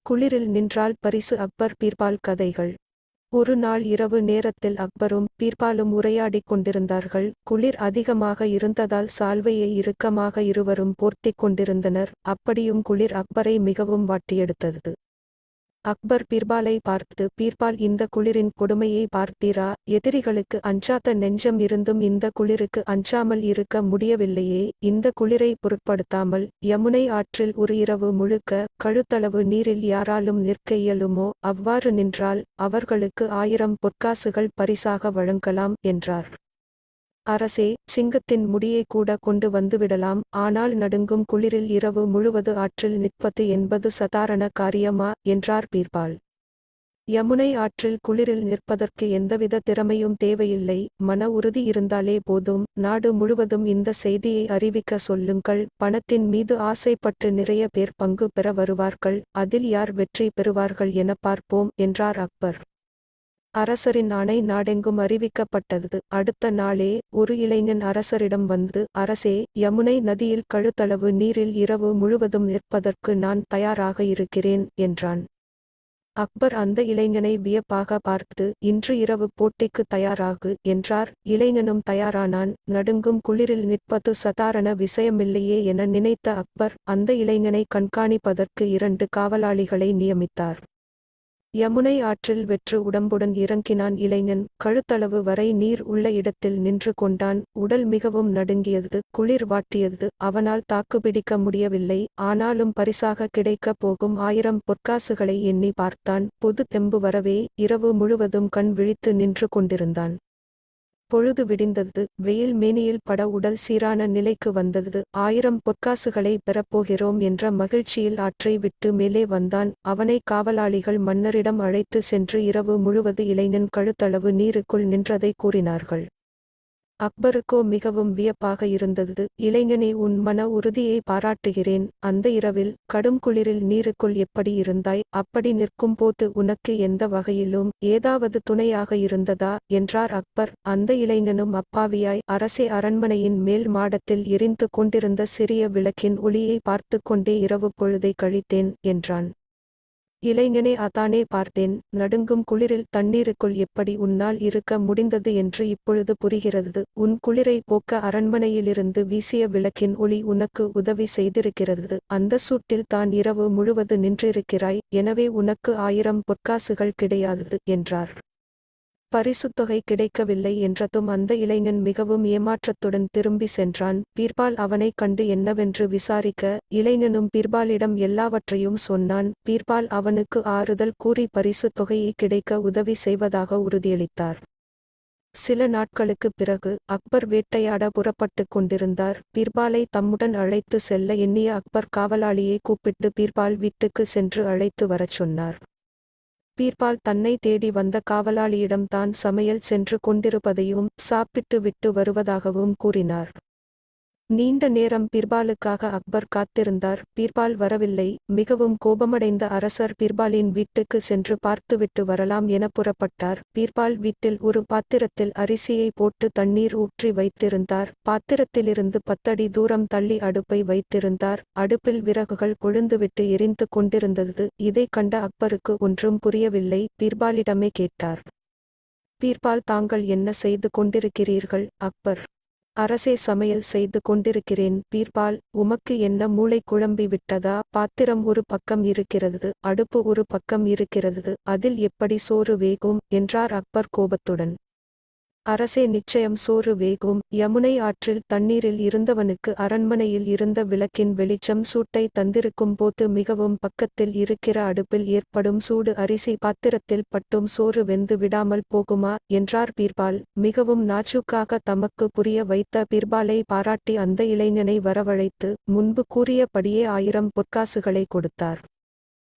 குளிரில் நின்றால் பரிசு அக்பர் பீர்பால் கதைகள். ஒரு நாள் இரவு நேரத்தில் அக்பரும் பீர்பாலும் உரையாடிக் கொண்டிருந்தார்கள். குளிர் அதிகமாக இருந்ததால் சால்வையை இறுக்கமாக இருவரும் போர்த்திக் கொண்டிருந்தனர். அப்படியும் குளிர் அக்பரை மிகவும் வாட்டியெடுத்தது. அக்பர் பீர்பாலை பார்த்து, பீர்பால், இந்த குளிரின் கொடுமையை பார்த்தீரா? எதிரிகளுக்கு அஞ்சாத நெஞ்சம் இருந்தும் இந்த குளிருக்கு அஞ்சாமல் இருக்க முடியவில்லையே. இந்த குளிரை பொருட்படுத்தாமல் யமுனை ஆற்றில் ஒரு இரவு முழுக்க கழுத்தளவு நீரில் யாராலும் நிற்க இயலுமோ அவ்வாறு நின்றால் அவர்களுக்கு 1000 பொற்காசுகள் பரிசாக வழங்கலாம் என்றார். அரசே, சிங்கத்தின் முடியை கூட கொண்டு வந்துவிடலாம். ஆனால் நடுங்கும் குளிரில் இரவு முழுவது ஆற்றில் நிற்பது என்பது சாதாரண காரியமா என்றார் பீர்பால். யமுனை ஆற்றில் குளிரில் நிற்பதற்கு எந்தவித திறமையும் தேவையில்லை, மன உறுதி இருந்தாலே போதும். நாடு முழுவதும் இந்த செய்தியை அறிவிக்க சொல்லுங்கள். பணத்தின் மீது ஆசைப்பட்டு நிறைய பேர் பங்கு பெற வருவார்கள். அதில் யார் வெற்றி பெறுவார்கள் என பார்ப்போம் என்றார் அக்பர். அரசரின் ஆணை நாடெங்கும் அறிவிக்கப்பட்டது. அடுத்த நாளே ஒரு இளைஞன் அரசரிடம் வந்து, அரசே, யமுனை நதியில் கழுத்தளவு நீரில் இரவு முழுவதும் நிற்பதற்கு நான் தயாராக இருக்கிறேன் என்றான். அக்பர் அந்த இளைஞனை வியப்பாக பார்த்து, இன்று இரவு போட்டிக்கு தயாராகு என்றார். இளைஞனும் தயாரானான். நடுங்கும் குளிரில் நிற்பது சாதாரண விஷயமில்லையே என நினைத்த அக்பர் அந்த இளைஞனை கண்காணிப்பதற்கு 2 காவலாளிகளை நியமித்தார். யமுனை ஆற்றில் வெற்று உடம்புடன் இறங்கினான் இளைஞன். கழுத்தளவு வரை நீர் உள்ள இடத்தில் நின்று கொண்டான். உடல் மிகவும் நடுங்கியது. குளிர் வாட்டியது. அவனால் தாக்குப்பிடிக்க முடியவில்லை. ஆனாலும் பரிசாக கிடைக்கப் போகும் 1000 பொற்காசுகளை எண்ணி பார்த்தான். பொது தெம்பு வரவே இரவு முழுவதும் கண் விழித்து நின்று கொண்டிருந்தான். பொழுது விடிந்தது. வெயில் மேனியில் பட உடல் சீரான நிலைக்கு வந்தது. 1000 பொற்காசுகளை பெறப்போகிறோம் என்ற மகிழ்ச்சியில் ஆற்றை விட்டு மேலே வந்தான். அவனை காவலாளிகள் மன்னரிடம் அழைத்து சென்று இரவு முழுவது இளைஞன் கழுத்தளவு நீருக்குள் நின்றதை கூறினார்கள். அக்பருக்கோ மிகவும் வியப்பாக இருந்தது. இளைஞனே, உன் மன உறுதியை பாராட்டுகிறேன். அந்த இரவில் கடும் குளிரில் நீருக்குள் எப்படி இருந்தாய்? அப்படி நிற்கும்போது உனக்கு எந்த வகையிலும் ஏதாவது துணையாக இருந்ததா என்றார் அக்பர். அந்த இளைஞனும் அப்பாவியாய், அரசே, அரண்மனையின் மேல் மாடத்தில் எரிந்து கொண்டிருந்த சிறிய விளக்கின் ஒளியை பார்த்து கொண்டே இரவு பொழுதை கழித்தேன் என்றான். இளைஞனே, அதானே பார்த்தேன். நடுங்கும் குளிரில் தண்ணீருக்குள் எப்படி உன்னால் இருக்க முடிந்தது என்று இப்பொழுது புரிகிறது. உன் குளிரை போக்க அரண்மனையிலிருந்து வீசிய விளக்கின் ஒளி உனக்கு உதவி செய்திருக்கிறது. அந்த சூட்டில் தான் இரவு முழுவது நின்றிருக்கிறாய். எனவே உனக்கு 1000 பொற்காசுகள் கிடையாது என்றார். பரிசுத்தொகை கிடைக்கவில்லை என்றதும் அந்த இளைஞன் மிகவும் ஏமாற்றத்துடன் திரும்பி சென்றான். பீர்பால் அவனைக் கண்டு என்னவென்று விசாரிக்க, இளைஞனும் பீர்பாலிடம் எல்லாவற்றையும் சொன்னான். பீர்பால் அவனுக்கு ஆறுதல் கூறி பரிசு தொகையை கிடைக்க உதவி செய்வதாக உறுதியளித்தார். சில நாட்களுக்குப் பிறகு அக்பர் வேட்டையாட புறப்பட்டுக் கொண்டிருந்தார். பீர்பாலை தம்முடன் அழைத்து செல்ல எண்ணிய அக்பர் காவலாளியை கூப்பிட்டு பீர்பால் வீட்டுக்கு சென்று அழைத்து வரச் சொன்னார். பீர்பால் தன்னை தேடி வந்த காவலாளியிடம் தான் சமையல் சென்று கொண்டிருப்பதையும் சாப்பிட்டு விட்டு வருவதாகவும் கூறினார். நீண்ட நேரம் பீர்பாலுக்காக அக்பர் காத்திருந்தார். பீர்பால் வரவில்லை. மிகவும் கோபமடைந்த அரசர் பீர்பாலின் வீட்டுக்கு சென்று பார்த்துவிட்டு வரலாம் என புறப்பட்டார். பீர்பால் வீட்டில் ஒரு பாத்திரத்தில் அரிசியை போட்டு தண்ணீர் ஊற்றி வைத்திருந்தார். பாத்திரத்திலிருந்து 10 அடி தூரம் தள்ளி அடுப்பை வைத்திருந்தார். அடுப்பில் விறகுகள் கொழுந்துவிட்டு எரிந்து கொண்டிருந்தது. இதை கண்ட அக்பருக்கு ஒன்றும் புரியவில்லை. பீர்பாலிடமே கேட்டார். பீர்பால், தாங்கள் என்ன செய்து கொண்டிருக்கிறீர்கள்? அக்பர், அரசே, சமையல் செய்து கொண்டிருக்கிறேன். பீர்பால், உமக்கு என்ன மூளை குழம்பி விட்டதா? பாத்திரம் ஒரு பக்கம் இருக்கிறது, அடுப்பு ஒரு பக்கம் இருக்கிறது, அதில் எப்படி சோறு வேகும் என்றார் அக்பர் கோபத்துடன். அரசே, நிச்சயம் சோறு வேகும். யமுனை ஆற்றில் தண்ணீரில் இருந்தவனுக்கு அரண்மனையில் இருந்த விளக்கின் வெளிச்சம் சூட்டை தந்திருக்கும் போது மிகவும் பக்கத்தில் இருக்கிற அடுப்பில் ஏற்படும் சூடு அரிசி பாத்திரத்தில் பட்டும் சோறு வெந்து விடாமல் போகுமா என்றார் பீர்பால். மிகவும் நாஜூக்காக தமக்கு புரிய வைத்த பீர்பாலை பாராட்டி அந்த இளைஞனை வரவழைத்து முன்பு கூறியபடியே 1000 பொற்காசுகளை கொடுத்தார்.